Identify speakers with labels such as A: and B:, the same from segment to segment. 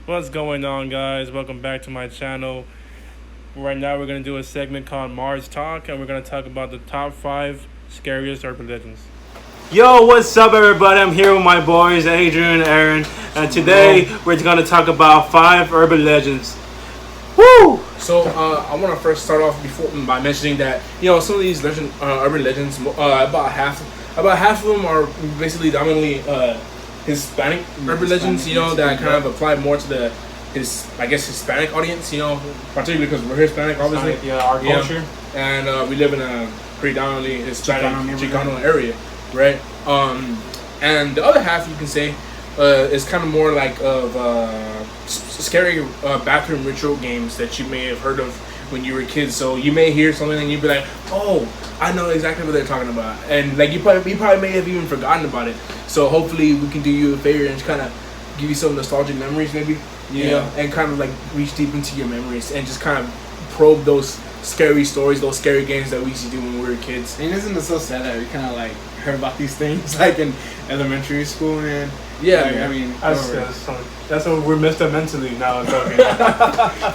A: What's going on, guys? Welcome back to my channel. Right now, we're going to do a segment called Mars Talk, and we're going to talk about the top 5 scariest urban legends. Yo, what's up, everybody? I'm here with my boys, Adrian and Aaron, and today we're going to talk about 5 urban legends. Woo!
B: So I want to first start off by mentioning that some of these urban legends, about half of them are basically dominantly Hispanic urban legends. That kind of apply more to the Hispanic audience. Particularly because we're Hispanic, obviously.
A: Our culture,
B: and we live in a predominantly Hispanic Chicano area, right? And the other half, you can say, is kind of more like of scary bathroom ritual games that you may have heard of when you were kids. So you may hear something and you'd be like, "Oh, I know exactly what they're talking about," and like you probably may have even forgotten about it. So hopefully we can do you a favor and just kind of give you some nostalgic memories, maybe. And kind of like reach deep into your memories and just kind of probe those scary stories, those scary games that we used to do when we were kids.
C: And isn't it so sad that we kind of like heard about these things like in elementary school, man?
B: Yeah,
C: like,
B: man.
C: I mean,
A: that's what we're missed mentally now.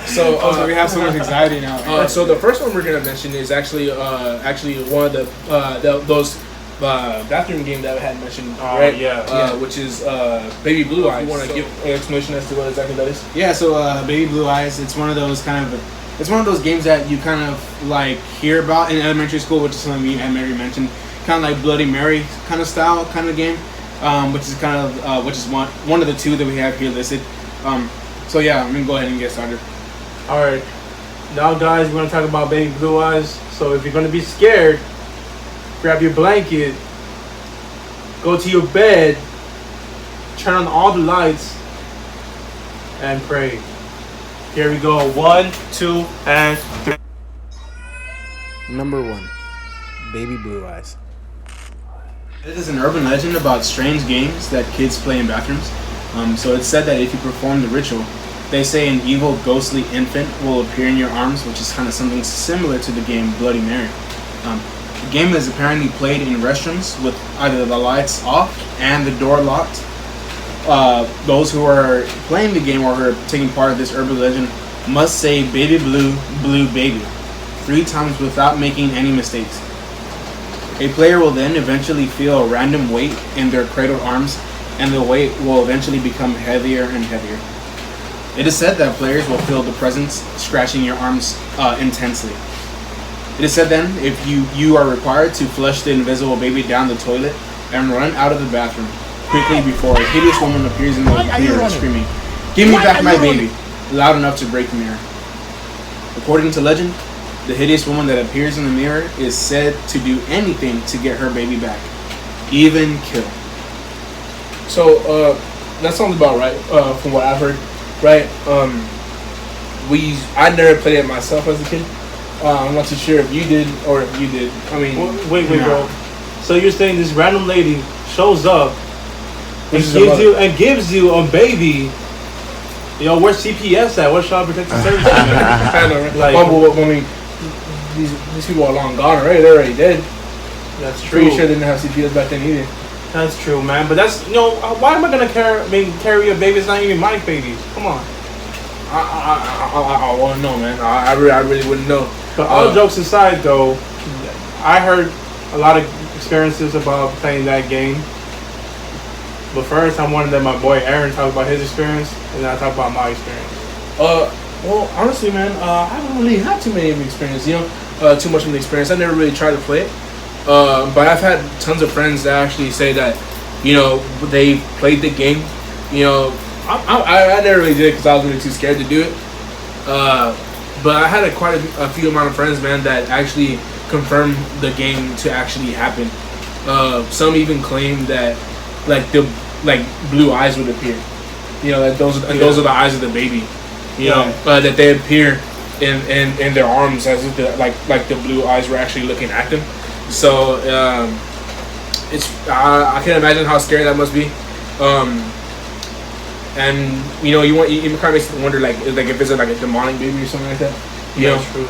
C: So we have so much anxiety now.
B: So the first one we're gonna mention is actually one of those bathroom game that I had mentioned, right? Which is Baby Blue Eyes. You want to give an explanation as to what exactly that is?
C: Yeah, so Baby Blue Eyes, it's one of those games that you kind of like hear about in elementary school, which is something me and Mary mentioned, kind of like Bloody Mary kind of style kind of game, which is one of the two that we have here listed. So yeah, I'm gonna go ahead and get started.
A: All right, now guys, we're gonna talk about Baby Blue Eyes. So if you're gonna be scared, grab your blanket, go to your bed, turn on all the lights, and pray. Here we go. 1, 2, and 3.
C: Number 1, Baby Blue Eyes. It is an urban legend about strange games that kids play in bathrooms. So it's said that if you perform the ritual, they say an evil, ghostly infant will appear in your arms, which is kind of something similar to the game Bloody Mary. The game is apparently played in restrooms with either the lights off and the door locked. Those who are playing the game or who are taking part of this urban legend must say "Baby Blue, Blue Baby" 3 times without making any mistakes. A player will then eventually feel a random weight in their cradled arms, and the weight will eventually become heavier and heavier. It is said that players will feel the presence scratching your arms intensely. It is said then if you are required to flush the invisible baby down the toilet and run out of the bathroom quickly before a hideous woman appears in the mirror screaming, "Give me back my baby," loud enough to break the mirror. According to legend, the hideous woman that appears in the mirror is said to do anything to get her baby back, even kill.
B: So that sounds about right from what I've heard, right? I never played it myself as a kid. I'm not too sure if you did or if you did. I mean,
A: wait, bro. So you're saying this random lady shows up and gives you a baby? Yo, where's CPS at? Where's Child Protective Services?
B: I know, right? I mean, these people are long gone already. They're already dead.
A: That's true.
B: Pretty sure they didn't have CPS back then either.
A: That's true, man. But that's why am I gonna carry a baby? It's not even my baby. Come on.
B: I wouldn't know, man. I really wouldn't know.
A: But all jokes aside, though, I heard a lot of experiences about playing that game. But first, I wanted that my boy Aaron talk about his experience, and then I talk about my experience.
B: Well, honestly, man, I don't really have too many of the experience. Too much of the experience. I never really tried to play it. But I've had tons of friends that actually say that, they played the game. I never really did it because I was really too scared to do it. But I had quite a few amount of friends, man, that actually confirmed the game to actually happen. Some even claim that, blue eyes would appear. That those are the eyes of the baby. That they appear in their arms as if the blue eyes were actually looking at them. So I can't imagine how scary that must be. And you kind of makes you wonder if it's like a demonic baby or something like that.
A: That's true.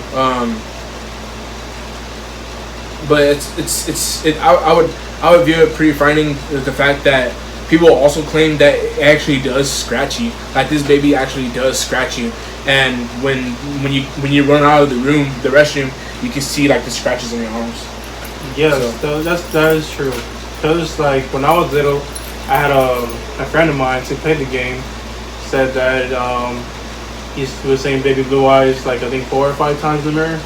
B: But I would view it pretty frightening, the fact that people also claim that it actually does scratch you. Like this baby actually does scratch you, and when you run out of the restroom, you can see like the scratches on your arms.
A: Yes, that is true. Because like when I was little, I had a friend of mine who played the game said that he was saying baby blue eyes like I think 4 or 5 times in the mirror,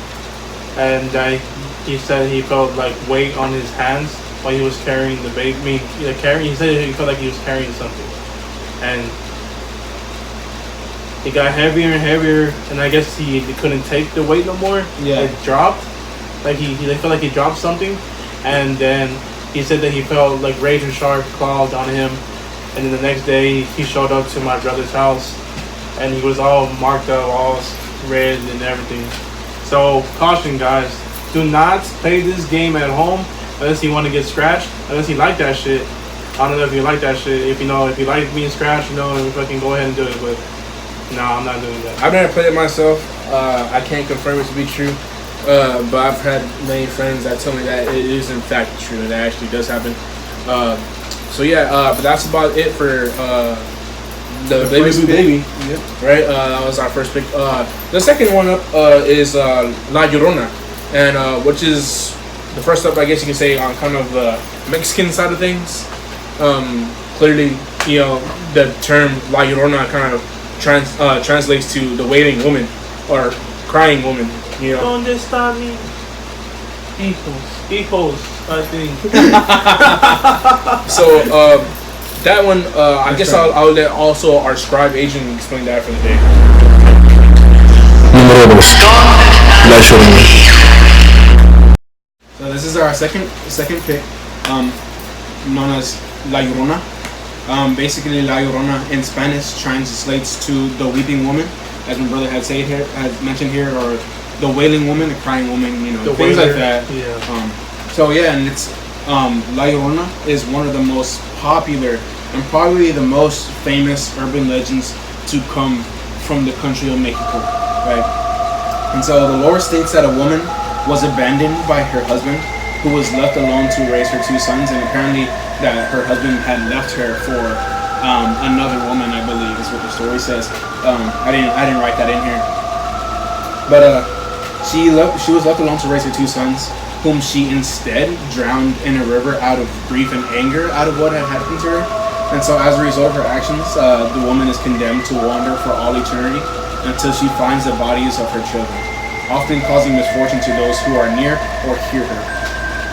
A: and he said he felt like weight on his hands while he was carrying the baby. I mean, he said he felt like he was carrying something, and it got heavier and heavier, and I guess he couldn't take the weight no more.
B: Yeah.
A: It dropped. Like he felt like he dropped something, and then he said that he felt like razor sharp claws on him, and then the next day he showed up to my brother's house, and he was all marked up, all red and everything. So caution, guys, do not play this game at home unless you want to get scratched, unless you like that shit. I don't know if you like that shit. If you like being scratched, you fucking go ahead and do it. But no, I'm not doing that.
B: I've never played it myself. I can't confirm it to be true. But I've had many friends that tell me that it is in fact true. That actually does happen. So yeah, but that's about it for the Baby Blue Baby.
C: Yep.
B: Right? That was our first pick. The second one up is La Llorona, and which is the first up, I guess you can say, on kind of the Mexican side of things. Clearly, the term La Llorona kind of translates to the wailing woman or crying woman.
A: ¿Dónde está mi hijos? I think.
B: So that one, I guess I'll let also our scribe agent explain that for the day.
C: Número 2. La Llorona. So this is our second pick, known as La Llorona. Basically, La Llorona in Spanish translates to the weeping woman, as my brother had mentioned here, or the wailing woman, the crying woman, things like that.
A: Yeah.
C: And it's La Llorona is one of the most popular and probably the most famous urban legends to come from the country of Mexico, right? And so the lore states that a woman was abandoned by her husband, who was left alone to raise her 2 sons, and apparently that her husband had left her for another woman, I believe is what the story says. I didn't write that in here, but she was left alone to raise her 2 sons, whom she instead drowned in a river out of grief and anger out of what had happened to her. And so as a result of her actions, the woman is condemned to wander for all eternity until she finds the bodies of her children, often causing misfortune to those who are near or hear her.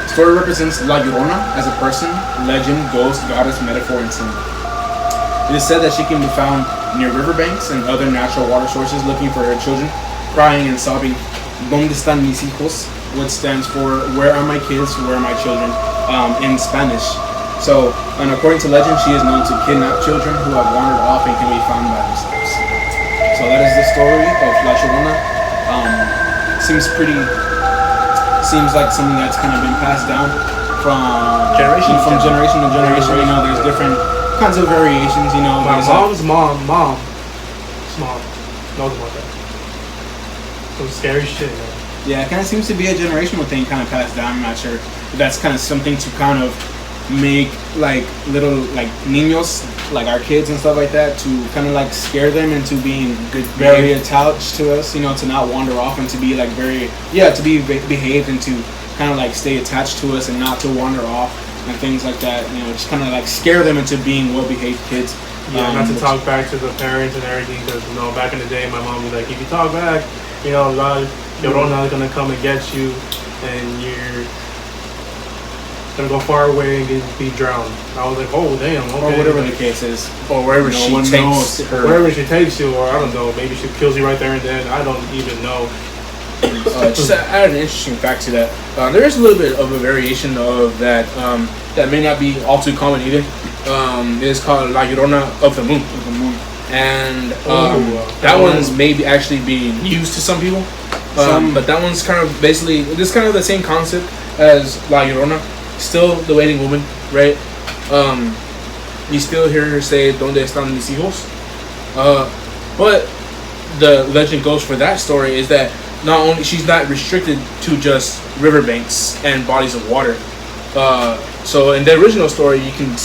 C: The story represents La Llorona as a person, legend, ghost, goddess, metaphor, and symbol. It is said that she can be found near riverbanks and other natural water sources looking for her children, crying and sobbing, ¿Dónde están mis hijos?, which stands for "Where are my kids? Where are my children?" In Spanish. So, and according to legend, she is known to kidnap children who have wandered off and can be found by themselves. So that is the story of La Llorona. Seems like something that's kind of been passed down from generation to generation. There's different kinds of variations.
A: My mom's mom knows about that. Some scary shit, man.
C: Yeah, it kind of seems to be a generational thing, kind of passed down. I'm not sure if that's kind of something to kind of make like little like niños, like our kids and stuff like that, to kind of like scare them into being very attached to us, to not wander off and to be like to be behaved and to kind of like stay attached to us and not to wander off and things like that. Just kind of like scare them into being well-behaved kids.
A: Yeah, not to talk back to the parents and everything, because back in the day, my mom was like, if you talk back, La Llorona is gonna come and get you, and you're gonna go far away and be drowned. I was like, oh damn, okay.
C: Or whatever the case is,
B: or wherever she takes her.
A: Wherever she takes you, or I don't know, maybe she kills you right there and then. I don't even know.
B: Just to add an interesting fact to that, there is a little bit of a variation of that that may not be all too common either. It is called La Llorona of the Moon. And that one's maybe actually being used to some people. But that one's kind of basically, this kind of the same concept as La Llorona. Still the waiting woman, right? You still hear her say, ¿Dónde están mis hijos? But the legend goes for that story is that not only she's not restricted to just riverbanks and bodies of water. So in the original story, you can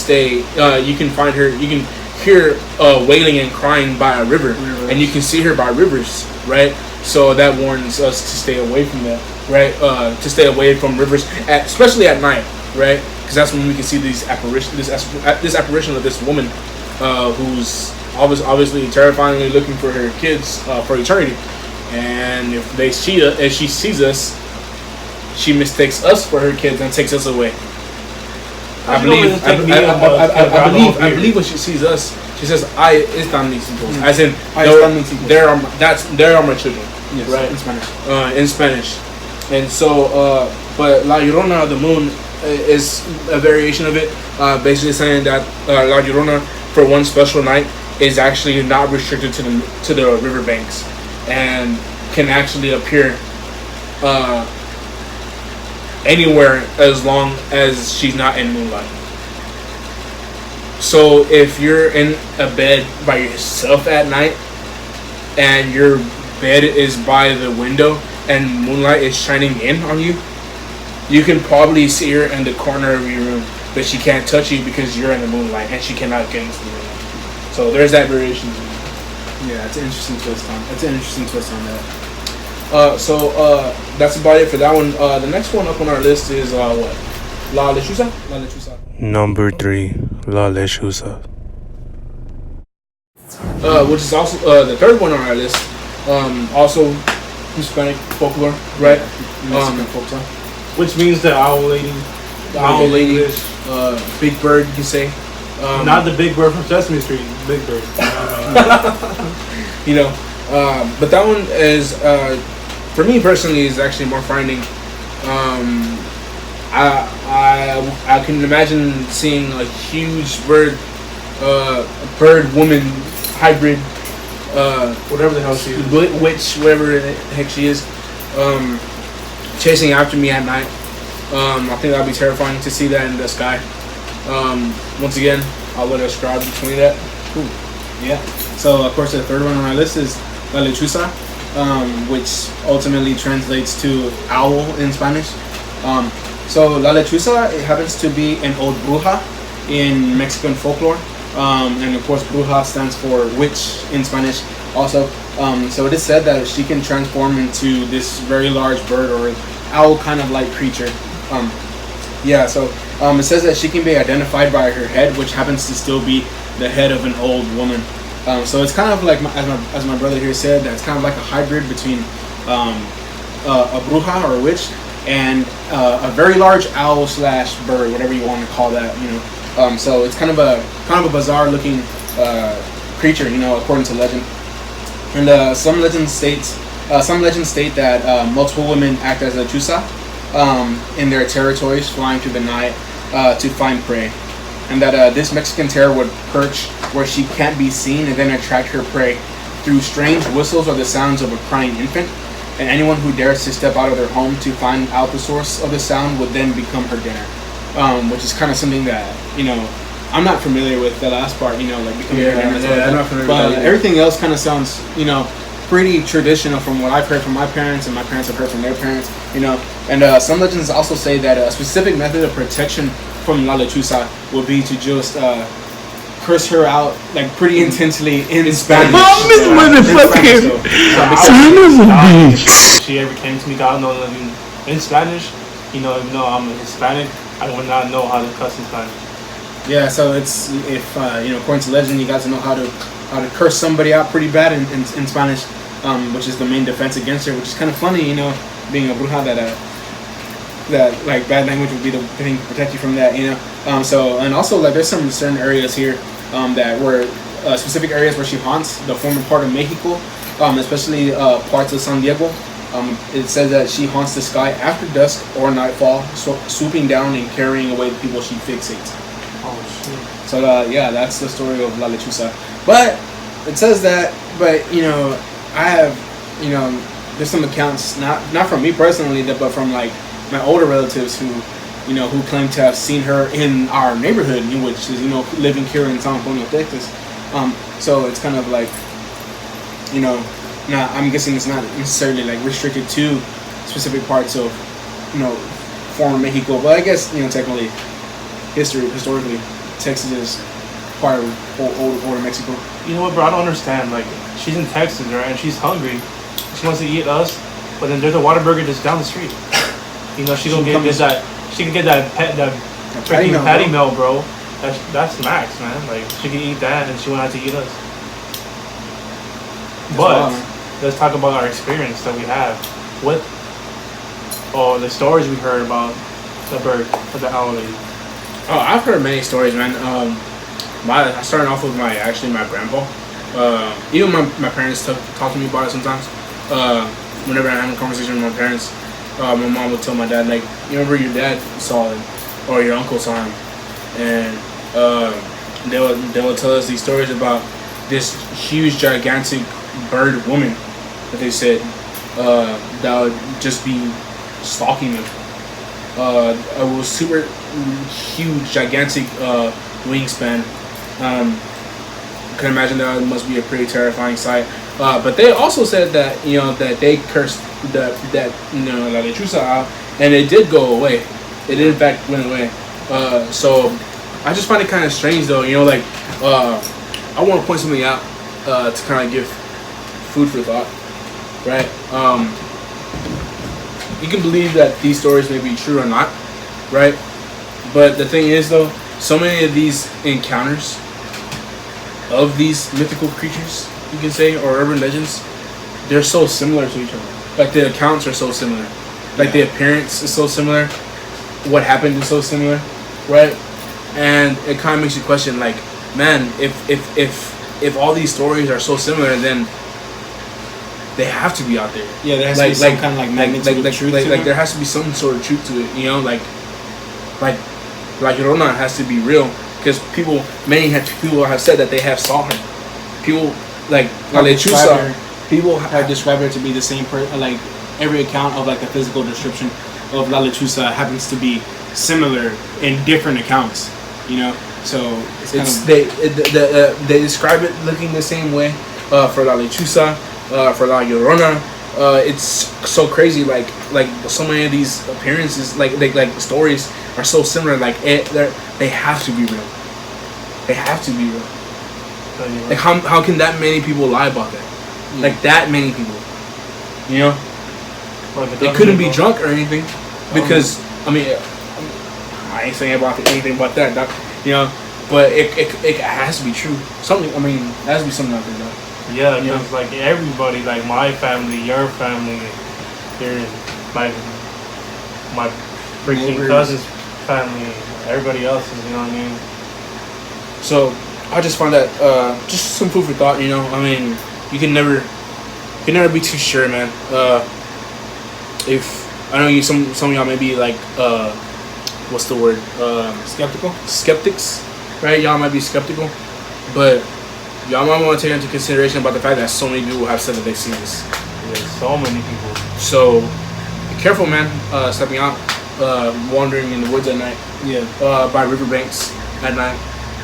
B: find her, you can hear wailing and crying by a river, and you can see her by rivers, right? So that warns us to stay away from that, right? To stay away from rivers, especially at night, right? Because that's when we can see this apparition of this woman, who's obviously terrifyingly looking for her kids for eternity. And if she sees us, she mistakes us for her kids and takes us away. I believe when she sees us, she says, "I están mis hijos," as in there are my children,
C: yes,
B: right?
C: In Spanish.
B: In Spanish, and so but La Llorona of the Moon is a variation of it, basically saying that La Llorona for one special night is actually not restricted to the riverbanks and can actually appear anywhere as long as she's not in moonlight. So if you're in a bed by yourself at night and your bed is by the window and moonlight is shining in on you, you can probably see her in the corner of your room, but she can't touch you because you're in the moonlight and she cannot get into the moonlight. So there's that variation.
C: Yeah, it's an interesting twist on. It's an interesting twist on that.
B: So that's about it for that one. The next one up on our list is what? La Lechuza? La Lechuza.
A: Number 3, La Lechuza.
B: Which is also the third one on our list. Also Hispanic folklore, right?
C: Mexican folklore.
A: Which means the owl lady.
B: The owl lady. Big bird, you can say.
A: Not the big bird from Sesame Street. Big bird.
B: You know, but that one is, for me personally, is actually more frightening. I can imagine seeing a huge bird woman hybrid,
A: Whatever the hell she is.
B: witch, whatever the heck she is, chasing after me at night. I think that'd be terrifying to see that in the sky. Once again, I'll let her describe between that.
C: Cool. Yeah. So of course the third one on our list is La Lechuza, which ultimately translates to owl in Spanish. So La Lechuza, it happens to be an old bruja in Mexican folklore. And of course bruja stands for witch in Spanish also. So it is said that she can transform into this very large bird or owl kind of like creature. It says that she can be identified by her head, which happens to still be the head of an old woman. So it's kind of like, as my brother here said, that it's kind of like a hybrid between a bruja or a witch and a very large owl / bird, whatever you want to call that. So it's kind of a bizarre looking creature, according to legend. And some legends state that multiple women act as a chusa in their territories, flying through the night to find prey, and that this Mexican terror would perch where she can't be seen and then attract her prey through strange whistles or the sounds of a crying infant. And anyone who dares to step out of their home to find out the source of the sound would then become her dinner, which is kind of something that I'm not familiar with. The last part, like becoming her dinner.
B: Yeah, I'm not familiar
C: but
B: with that.
C: Everything else kind of sounds, pretty traditional from what I've heard from my parents and my parents have heard from their parents, And some legends also say that a specific method of protection from La Lechuza would be to just curse her out like pretty intensely in Spanish.
A: If she ever came to me, God knows, in Spanish, even though I'm Hispanic, I would not know how to cuss in Spanish.
C: Yeah, so it's according to legend, you got to know how to curse somebody out pretty bad in Spanish, which is the main defense against her. Which is kind of funny, being a bruja that like bad language would be the thing to protect you from that, So and also like there's some certain areas here that were specific areas where she haunts, the former part of Mexico, especially parts of San Diego. It says that she haunts the sky after dusk or nightfall, swooping down and carrying away the people she fixates.
A: Oh shit.
C: So that's the story of La Lechuza. But it says that, I have, there's some accounts, not from me personally, but from like my older relatives who claim to have seen her in our neighborhood, which is, living here in San Antonio, Texas. So it's kind of like, I'm guessing it's not necessarily like restricted to specific parts of, former Mexico, but I guess technically, historically, Texas is part of older Mexico.
A: You know what, bro? I don't understand. Like, she's in Texas, right? And she's hungry. She wants to eat us, but then there's a Whataburger just down the street. You know, she can get that. She can get that freaking patty melt, bro. That's max, man. Like, she can eat that, and she won't have to eat us. But let's talk about our experience that we have with the stories we heard about the bird or the owl lady.
B: Oh, I've heard many stories, man. I started off with my grandpa. Even my parents talk to me about it sometimes. Whenever I have a conversation with my parents, my mom would tell my dad, like, you remember your dad saw him, or your uncle saw him, and they will tell us these stories about this huge, gigantic bird woman that they said that would just be stalking them. It was super huge, gigantic wingspan. I can imagine that must be a pretty terrifying sight. But they also said that that they cursed that La Lechuza out, and it did go away. It did in fact went away. So I just find it kind of strange, though. I want to point something out to kind of give food for thought, right? You can believe that these stories may be true or not, right? But the thing is, though, so many of these encounters of these mythical creatures, you can say, or urban legends, they're so similar to each other. Like, the accounts are so similar. Like, the appearance is so similar. What happened is so similar, right? And it kind of makes you question, like, man, if all these stories are so similar, then they have to be out there.
C: Yeah, there has to be some kind of like magnitude of truth.
B: Like there has to be some sort of truth to it. Like La Llorona has to be real, because many people have said that they have saw her. People like La Lechuza. People
C: have described her to be the same person. Like, every account of like the physical description of La Lechuza happens to be similar in different accounts. So
B: they describe it looking the same way for La Lechuza, for La Llorona. It's so crazy. Like so many of these appearances, like stories are so similar. Like they have to be real. They have to be real. Like how can that many people lie about that? Yeah. Like that many people. They couldn't be drunk or anything, because I mean, I ain't saying about anything about that. But it has to be true. Something. I mean, it has to be something out there, though.
A: Yeah, because like everybody, like my family, your family, like my freaking cousin's family, everybody else's. You know what I mean?
B: So I just find that just some food for thought. I mean, you can never be too sure, man. If I know some of y'all may be like what's the word? Skeptics, right? Y'all might be skeptical, but y'all might want to take into consideration about the fact that so many people have said that they've seen this.
A: Yeah, so many people.
B: So be careful, man. Stepping out, wandering in the woods at night.
C: Yeah.
B: By riverbanks at night.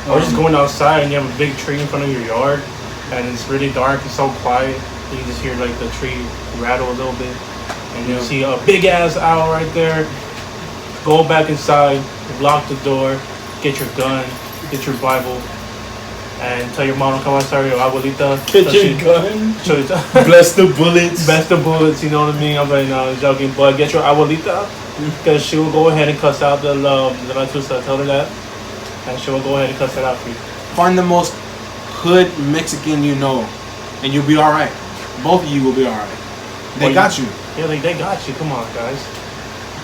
A: Or just going outside and you have a big tree in front of your yard, and it's really dark and so quiet. You just hear like the tree rattle a little bit, and you see a big ass owl right there. Go back inside, lock the door, get your gun, get your Bible, and tell your mom to come outside, your abuelita.
C: Get your gun. Bless the bullets.
A: Bless the bullets, you know what I mean? I'm like, no, joking. But get your abuelita, because she will go ahead and cuss out the Lechuza. Tell her that, and she will go ahead and cuss it out for you.
C: Find the most hood Mexican you know, and you'll be alright. Both of you will be alright. They got you.
A: Yeah, they got you. Come on, guys.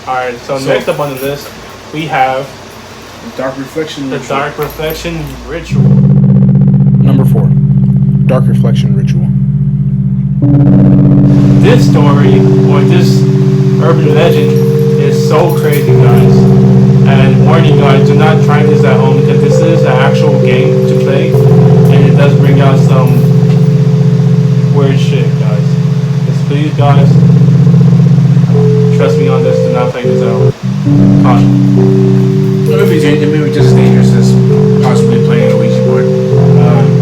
A: Alright, so next up on the list, we have
B: the Dark Reflection
A: Ritual.
C: Number 4. Dark Reflection Ritual.
A: This story, or this urban legend, is so crazy, guys. And warning, guys, do not try this at home, because this is an actual game to play, and it does bring out some weird shit, guys. Just please, guys, trust me on this. Do not play this out. Caution.
B: It may be just as dangerous as possibly playing a Ouija board,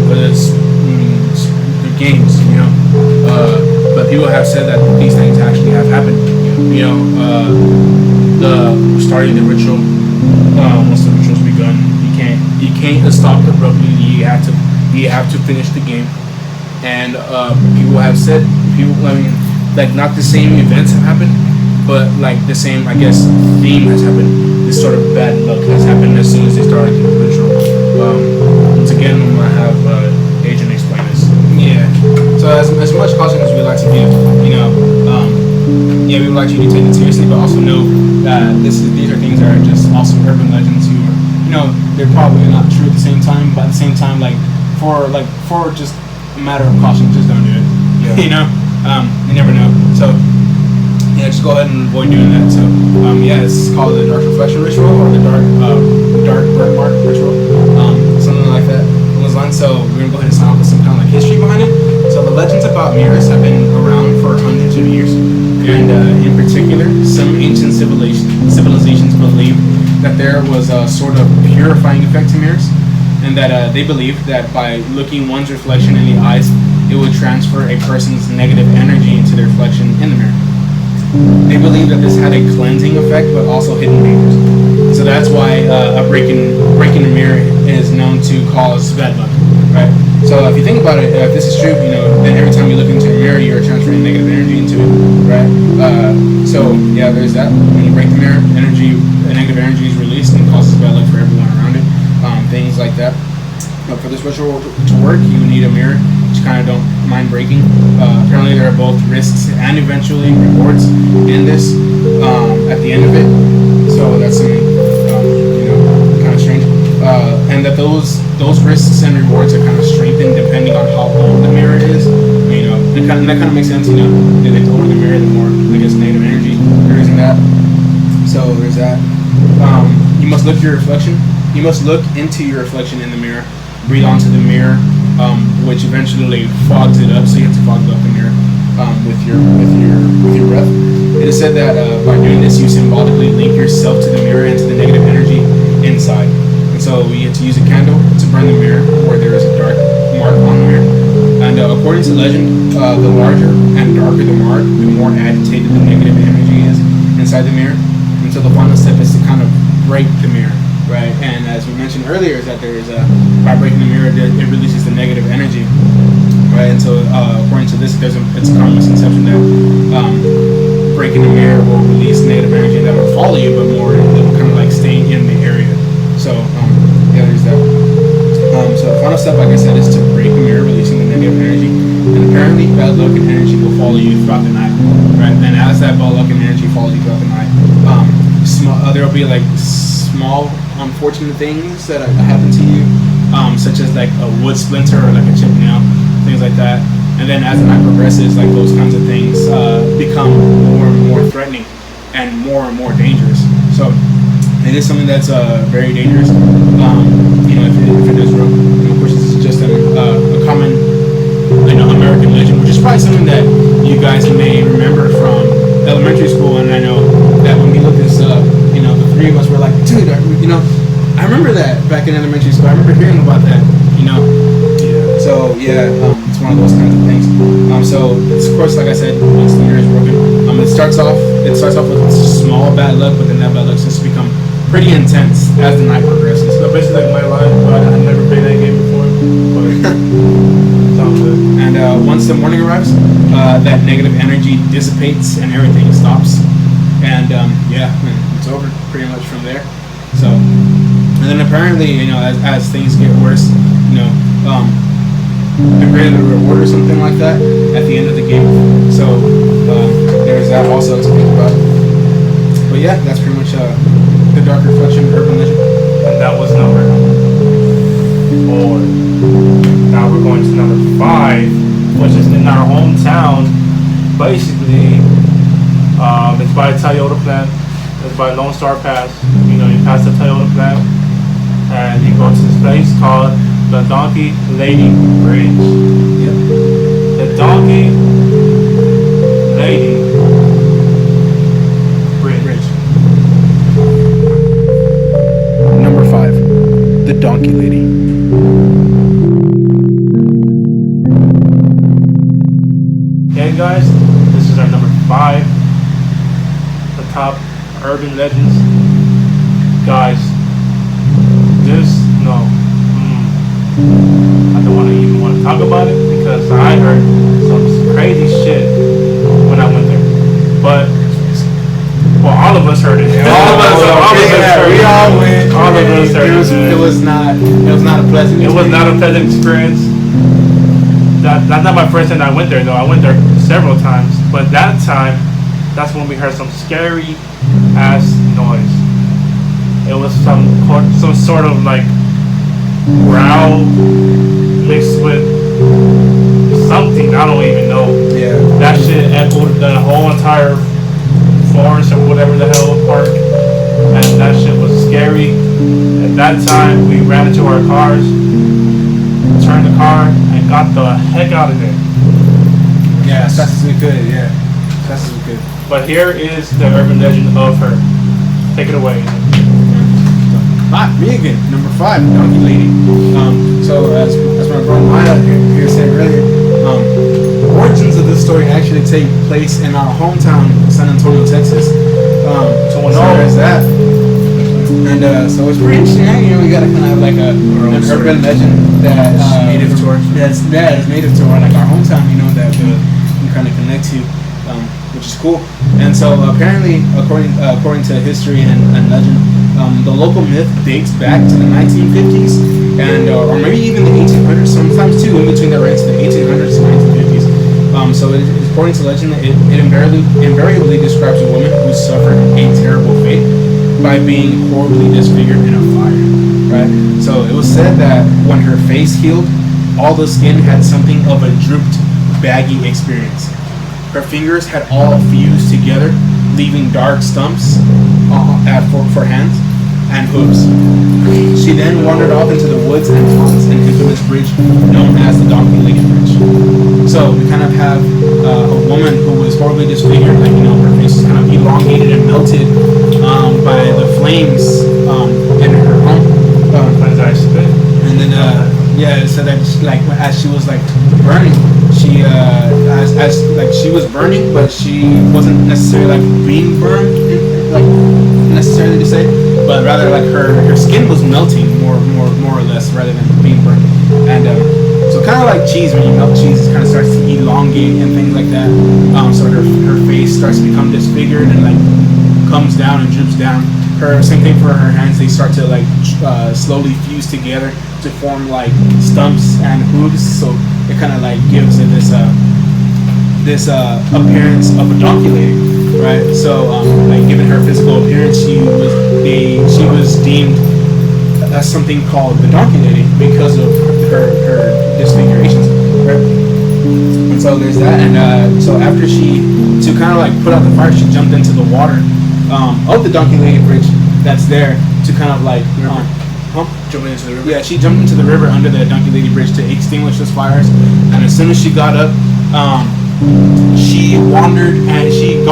B: but it's the games, But people have said that these things actually have happened. the starting the ritual. Once the ritual's begun, you can't stop abruptly. You have to finish the game. And people have said, I mean, like not the same events have happened, but like the same, I guess, theme has happened. This sort of bad luck has happened as soon as they started the ritual. Once again, I'm gonna have Adrian explain this.
C: Yeah. So as much caution as we like to give, yeah, we would like you to take it seriously, but also know that these are things that are just also urban legends who are, they're probably not true at the same time, but at the same time, for just a matter of caution, just don't do it. Yeah. You never know. So yeah, just go ahead and avoid doing that. So yeah, it's called the Dark Reflection Ritual or the Dark Bird Mark Ritual, something like that. So we're gonna go ahead and sign off with some kind of like history behind it. So the legends about mirrors have been around for hundreds of years, and in particular, some ancient civilizations believed that there was a sort of purifying effect to mirrors, and that they believed that by looking one's reflection in the eyes, it would transfer a person's negative energy into the reflection in the mirror. They believed that this had a cleansing effect, but also hidden dangers. So that's why breaking a mirror is known to cause bad luck, right? So if you think about it, if this is true, then every time you look into a mirror, you're transferring negative energy into it, right? So yeah, there's that. When you break the mirror, negative energy is released and causes bad luck for everyone around it. Things like that. But for this ritual to work, you need a mirror, which kind of don't mind breaking. Apparently, there are both risks and eventually rewards in this at the end of it. So that's something kind of strange. And that those risks and rewards are kind of strengthened depending on how old the mirror is. That kind of makes sense. The older the mirror, the more, I guess, negative energy there is in that. So there's that. You must look your reflection. You must look into your reflection in the mirror. Breathe onto the mirror, which eventually fogs it up. So you have to fog up the mirror with your breath. It is said that by doing this, you symbolically link yourself to the mirror and to the negative energy inside. And so we have to use a candle to burn the mirror where there is a dark mark on the mirror. And according to legend, the larger and darker the mark, the more agitated the negative energy is inside the mirror. And so the final step is to kind of break the mirror. Right, and as we mentioned earlier, is that there is by breaking the mirror, it releases the negative energy, right? And so, according to this, it's a common misconception that breaking the mirror will release negative energy that will follow you, but more it will kind of like stay in the area. So, yeah, there's that. So the final step, like I said, is to break the mirror, releasing the negative energy, and apparently, bad luck and energy will follow you throughout the night, right? And as that bad luck and energy follows you throughout the night, there will be like small unfortunate things that happen to you, such as like a wood splinter or like a chipped nail, things like that. And then as the night progresses, like those kinds of things become more and more threatening and more dangerous. So it is something that's very dangerous. If it is real. Of course, this is just a common, American legend, which is probably something that you guys may remember from elementary school. And I know that when we looked this up, the three of us were like, dude, I remember that back in elementary school. I remember hearing about that, Yeah. So yeah, it's one of those kinds of things. So of course, like I said, once the mirror is broken, it starts off with small bad luck, but then that bad luck starts to become pretty intense as the night progresses.
A: So basically, like my life, but I've never played that game before. But sounds good.
C: And once the morning arrives, that negative energy dissipates and everything stops. And it's over pretty much from there. So, and then apparently, as things get worse, the greater the reward or something like that at the end of the game. So there's that also to think about. But yeah, that's pretty much the Dark Reflection urban legend.
A: And that was number 4. Now we're going to number 5, which is in our hometown. Basically, it's by a Toyota plant. It's by Lone Star Pass. You pass the Toyota plant, and you go to this place called the Donkey Lady Bridge.
C: Yep.
A: The Donkey Lady Bridge.
B: Number 5, the Donkey Lady.
A: Okay, guys, this is our number 5, the top urban legends, guys, I don't even want to talk about it because I heard some crazy shit when I went there. But all of us heard it. All of us heard it.
C: We all went.
A: All of us heard it.
C: It was not a pleasant.
A: It was not a pleasant experience. That's not my first time I went there though. I went there several times, but that time, that's when we heard some scary ass noise. It was some sort of like growl mixed with something I don't even know.
C: Yeah.
A: That shit echoed the whole entire forest or whatever the hell park, and that shit was scary. At that time, we ran into our cars, turned the car, and got the heck out of there.
C: Yeah, as fast as we could. Yeah, as fast as we could.
A: But here is the urban legend of her. Take it away.
C: Me again, number 5, Donkey Lady. So as my brother Maya here said earlier, the origins of this story actually take place in our hometown, San Antonio, Texas. So there's that. And so it's pretty interesting. You know, we got a kind of like an urban legend that
B: native to our
C: that's native to our like our hometown. You know that we can kind of connect to. Which is cool. And so apparently, according to history and legend, the local myth dates back to the 1950s and or maybe even the 1800s. Sometimes too, in between the range of the 1800s and 1950s. So according to legend, it invariably describes a woman who suffered a terrible fate by being horribly disfigured in a fire. Right. So it was said that when her face healed, all the skin had something of a drooped, baggy experience. Her fingers had all fused together, leaving dark stumps for hands and hooves. She then wandered off into the woods and ponds an infamous bridge known as the Donkey Lady Bridge. So we kind of have a woman who was horribly disfigured, like, you know, her face was kind of elongated and melted by the flames in her home. And then it said that as she was like burning, she she was burning, but she wasn't necessarily like being burned, like necessarily to say, but rather like her skin was melting more or less rather than being burned. And so kind of like cheese, when you melt cheese, it kind of starts to elongate and things like that. So her face starts to become disfigured and like comes down and droops down. Same thing for her hands. They start to like slowly fuse together to form like stumps and hooves. So it kind of like gives it this appearance of a donkey lady, right? So like given her physical appearance, she was deemed as something called the donkey lady because of her disfigurations, right? And so there's that. And so after to kind of like put out the fire, she jumped into the water of the Donkey Lady Bridge that's there to kind of like
B: jumping into the river.
C: Yeah, she jumped into the river under the Donkey Lady Bridge to extinguish those fires. And as soon as she got up, she wandered and she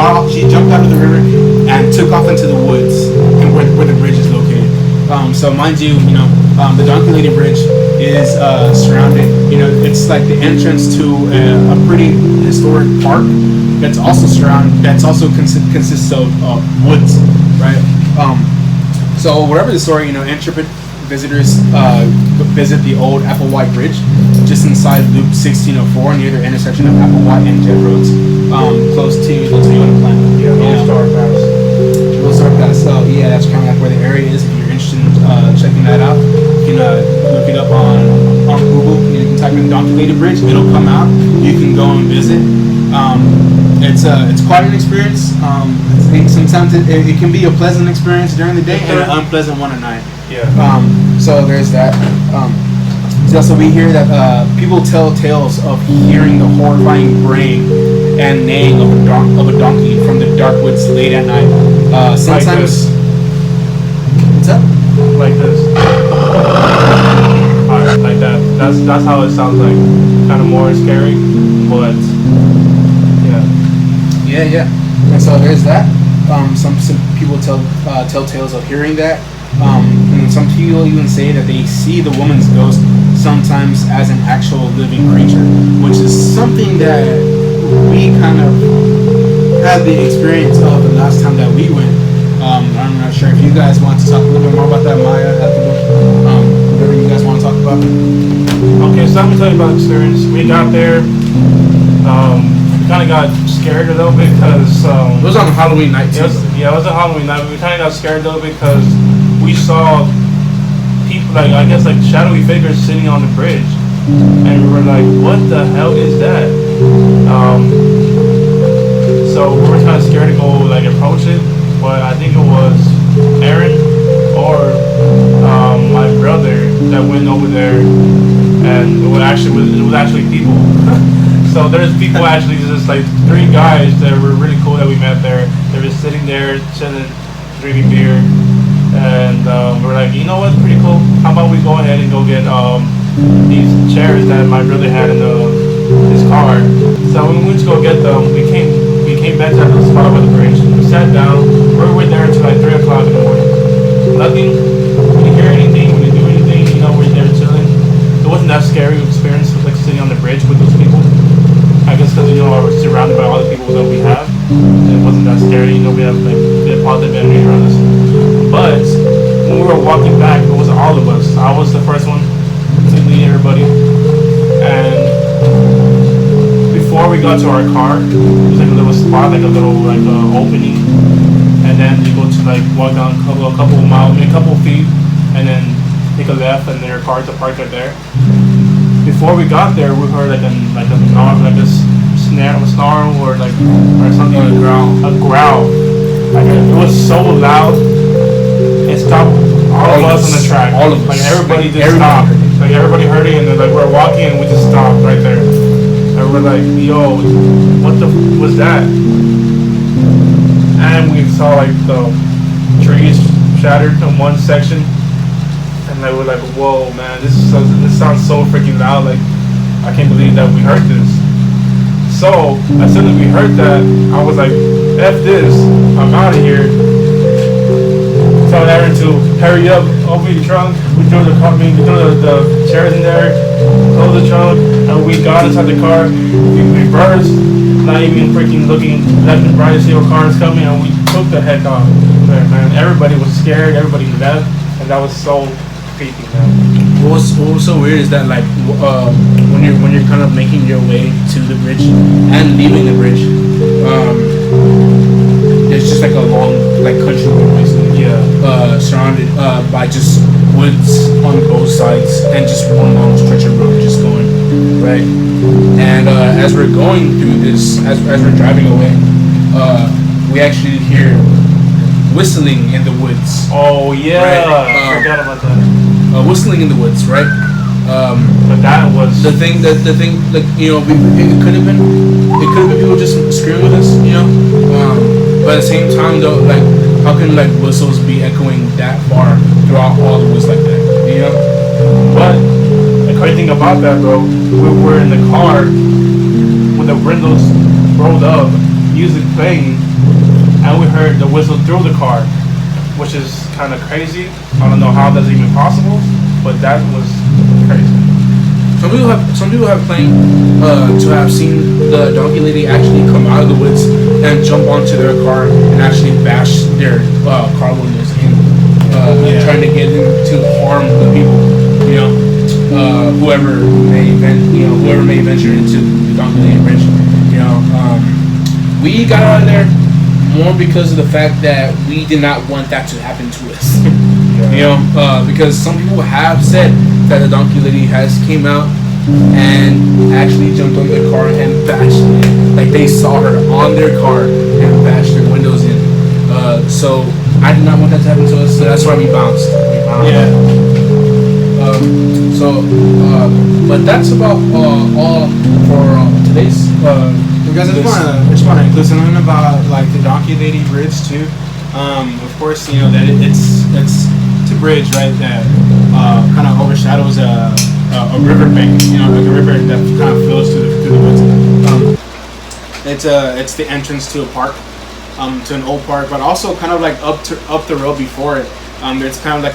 C: jumped out of the river and took off into the woods and where the bridge is located. So mind you, the Donkey Lady Bridge is surrounded. It's like the entrance to a pretty historic park that's also consists of woods, right? So whatever the story, intrepid visitors visit the old Applewhite Bridge just inside Loop 1604 near the intersection of Applewhite and Jet Roads, close to the Toyota plant.
A: Yeah, Lone Star Pass.
C: Lone Star Pass. So yeah, that's kind of like where the area is. If you're interested in checking that out, you can look it up on Google. You can type in Donkey Lady Bridge. It'll come out. You can go and visit. It's quite an experience. Sometimes it can be a pleasant experience during the day and an unpleasant one at night.
A: Yeah.
C: So there's that. So we hear that people tell tales of hearing the horrifying braying and neighing of a donkey from the dark woods late at night. Sometimes.
A: Like this.
C: What's up?
A: Like this. Like that. That's how it sounds like. Kind of more scary, but yeah.
C: Yeah. And so there's that. Some people tell tales of hearing that. And some people even say that they see the woman's ghost sometimes as an actual living creature, which is something that we kind of had the experience of the last time that we went. I'm not sure if you guys want to talk a little bit more about that, Maya, whatever you guys want to talk about.
A: Okay, so let me tell you about the experience. We got there. We kind of got scared a little bit because
B: It was on Halloween night too.
A: it was a Halloween night. But we kind of got scared a little bit because we saw people I guess shadowy figures sitting on the bridge, and we were like, "What the hell is that?" So we were kind of scared to go approach it, but I think it was Aaron or my brother that went over there, and it was actually people. So there's people actually, just three guys that were really cool that we met there. They were just sitting there, chilling, drinking beer, and we're like, you know what's pretty cool? How about we go ahead and go get these chairs that my brother had in his car. So when we went to go get them, we came back to the spot by the bridge. We sat down. We were there until 3 o'clock in the morning. Nothing. We didn't hear anything. We didn't do anything. We were there chilling. It wasn't that scary experience sitting on the bridge with those people. I guess because I was surrounded by all the people that we have. It wasn't that scary. We have positive energy around us. But when we were walking back, it was all of us. I was the first one to lead everybody, and before we got to our car, it was a little spot, a little opening, and then you go to walk down a couple miles, a couple feet, and then take a left, and their cars are parked right there. Before we got there, we heard a snarl or something,
B: a growl.
A: A growl. It was so loud. It stopped all of us on the track.
B: All of us.
A: Everybody just stopped. Everybody heard it, and then we're walking, and we just stopped right there. And we're like, yo, what the was that? And we saw the trees shattered in one section, and we're like, whoa, man, this sounds so freaking loud. I can't believe that we heard this. So as soon as we heard that, I was like, F this, I'm out of here. Told Aaron to hurry up, open the trunk. We threw the chairs in there, closed the trunk, and we got inside the car. We reversed, not even freaking looking left and right to see what car is coming, and we took the heck off. Man, everybody was scared, everybody left, and that was so creepy, man.
B: What was so weird is that when you're kind of making your way to the bridge and leaving the bridge, it's just a long country road basically.
A: Yeah.
B: Surrounded by just woods on both sides and just one long stretch of road just going right. And as we're going through this, as we're driving away, we actually hear whistling in the woods.
A: Oh yeah,
B: right?
A: I forgot about that.
B: Whistling in the woods, right?
A: But that was
B: the thing. It could have been people just screaming with us, But at the same time, though, how can whistles be echoing that far throughout all the woods like that,
A: But the crazy thing about that, bro, we were in the car with the windows rolled up, music playing, and we heard the whistle through the car, which is kind of crazy. I don't know how that's even possible, but that was crazy.
B: Some people have claimed to have seen the donkey lady actually come out of the woods and jump onto their car and actually bash their car windows in, trying to get them to harm the people, whoever may venture into the donkey lady bridge, We got out of there more because of the fact that we did not want that to happen to us. Because some people have said that the donkey lady has came out and actually jumped on their car and bashed it. They saw her on their car and bashed their windows in. So I did not want that to happen to us, so that's why we bounced.
A: Yeah.
B: But that's about all for today's.
C: Guys, I just want to include something about the Donkey Lady Bridge too. Of course, that it's a bridge, right, that kind of overshadows a river bank, a river that kind of flows through the woods. It's the entrance to a park, to an old park, but also kind of up the road before it. It's kind of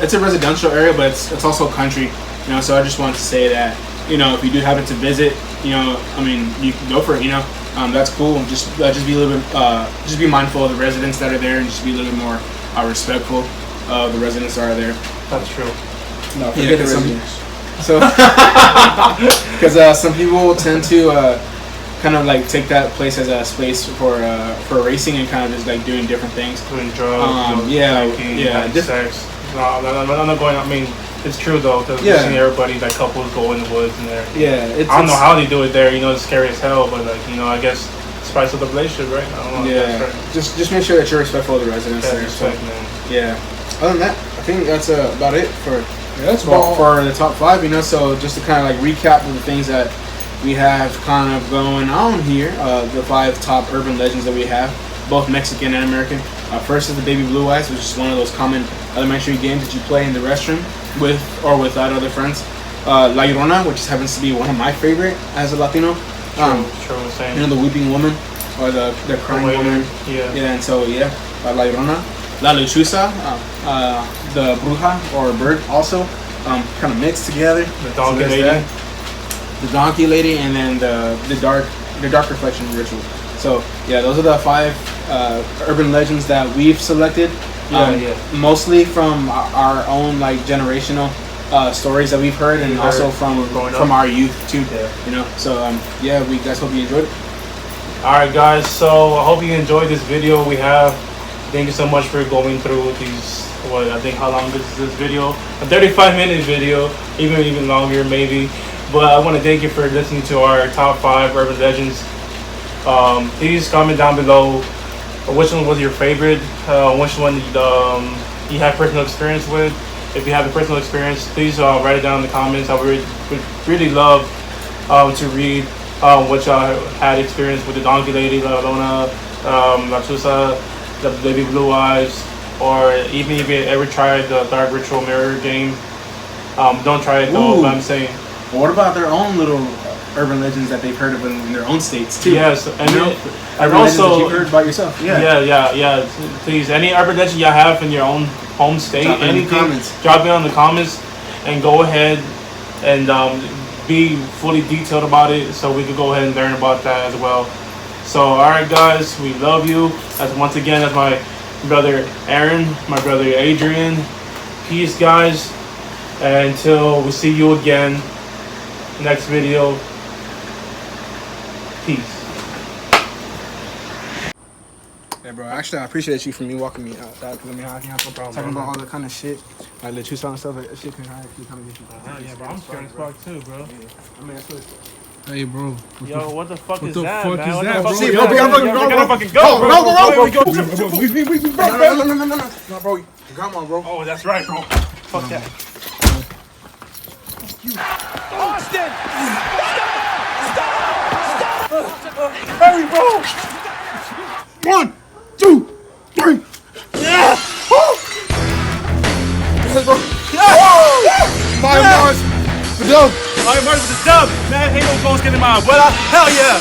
C: it's a residential area, but it's also country, So I just wanted to say that you know, if you do happen to visit, you know, I mean, you can go for it. You know, that's cool. Just be a little bit, just be mindful of the residents that are there, and just be a little bit more respectful of the residents that are there.
A: That's true.
B: No, forget the
C: some,
B: residents.
C: so, because some people tend to kind of like take that place as a space for racing and kind of just like doing different things.
A: Doing drugs,
C: drinking,
A: sex. No, I'm not going. I mean, it's true though, because
C: Yeah.
A: we've seen everybody, like couples go in the woods and there.
C: Yeah,
A: I don't know how they do it there. You know, it's scary as hell, but like, you know, I guess spice of the relationship, right? I don't know.
C: Yeah,
A: That's right.
C: just make sure that you're respectful of the residents
A: Yeah,
C: there.
A: respect,
C: So,
A: man.
C: yeah. Other than that, I think that's about it for
B: That's about
C: for the top 5. You know, so just to kind of like recap of the things that we have kind of going on here, the 5 top urban legends that we have, both Mexican and American. First is the Baby Blue Eyes, which is one of those common elementary games that you play in the restroom with or without other friends. La Llorona, which happens to be one of my favorite as a Latino.
A: True, same.
C: You know, the weeping woman or the crying
A: Waiter,
C: woman.
A: yeah.
C: Yeah, and so La Llorona, La Lechuza, the bruja or bird, also kind of mixed together.
A: The donkey
C: there's
A: lady.
C: that. The donkey lady, and then the dark reflection ritual. So yeah, those are the 5 urban legends that we've selected. Mostly from our own like generational stories that we've heard, and also from our youth too.
A: Yeah.
C: You know, so we guys hope you enjoyed it.
A: Alright guys, so I hope you enjoyed this video we have. Thank you so much for going through these, I think how long is this video? A 35-minute video, even longer maybe. But I want to thank you for listening to our top 5 urban legends. Please comment down below which one was your favorite, which one you have personal experience with. If you have a personal experience, please write it down in the comments. I would really love to read what y'all had experience with the Donkey Lady, La Llorona, La Chusa, the Baby Blue Eyes, or even if you ever tried the Dark Ritual Mirror game. Don't try it though,
C: Ooh.
A: but I'm saying.
C: What about their own little urban legends that they've heard of in their own states too?
A: Yes, and,
C: you know,
A: and
C: urban legends that
A: also
C: you've heard about yourself.
A: yeah. Please, any urban legend you have in your own home state,
C: Drop it in the
A: anything,
C: comments.
A: drop it on the comments, and go ahead and be fully detailed about it, so we could go ahead and learn about that as well. So, all right, guys, we love you. As once again, that's my brother Aaron, my brother Adrian. Peace, guys. And until we see you again next video. Peace.
C: Yeah, bro. Actually, I appreciate you for me walking me out. Because I mean, I can have no problem talking about all the kind of shit, like the Chusa and stuff. Like that shit can actually kind of get you.
A: Yeah, bro, I'm scared as fuck too, bro.
C: I mean, that's what.
B: Hey, bro.
A: Yo, what the fuck is
B: the
A: that,
B: fuck
A: man?
B: is
A: What
B: that,
A: the fuck
B: bro?
A: is
B: Yo,
A: that?
B: we gotta
A: We gotta fucking go, bro.
C: No, bro. Come on, bro.
A: Oh, that's right, bro. Fuck that.
D: Austin!
A: Hurry, bro.
B: 1, 2, 3.
A: Yeah.
B: Fire Mars. The dub.
A: Fire Mars with the dub. Man, ain't no goals getting my abuela. Hell yeah.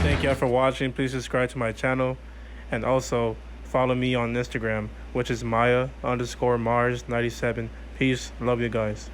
A: Thank y'all for watching. Please subscribe to my channel. And also follow me on Instagram, which is Maya_Mars97. Peace. Love you guys.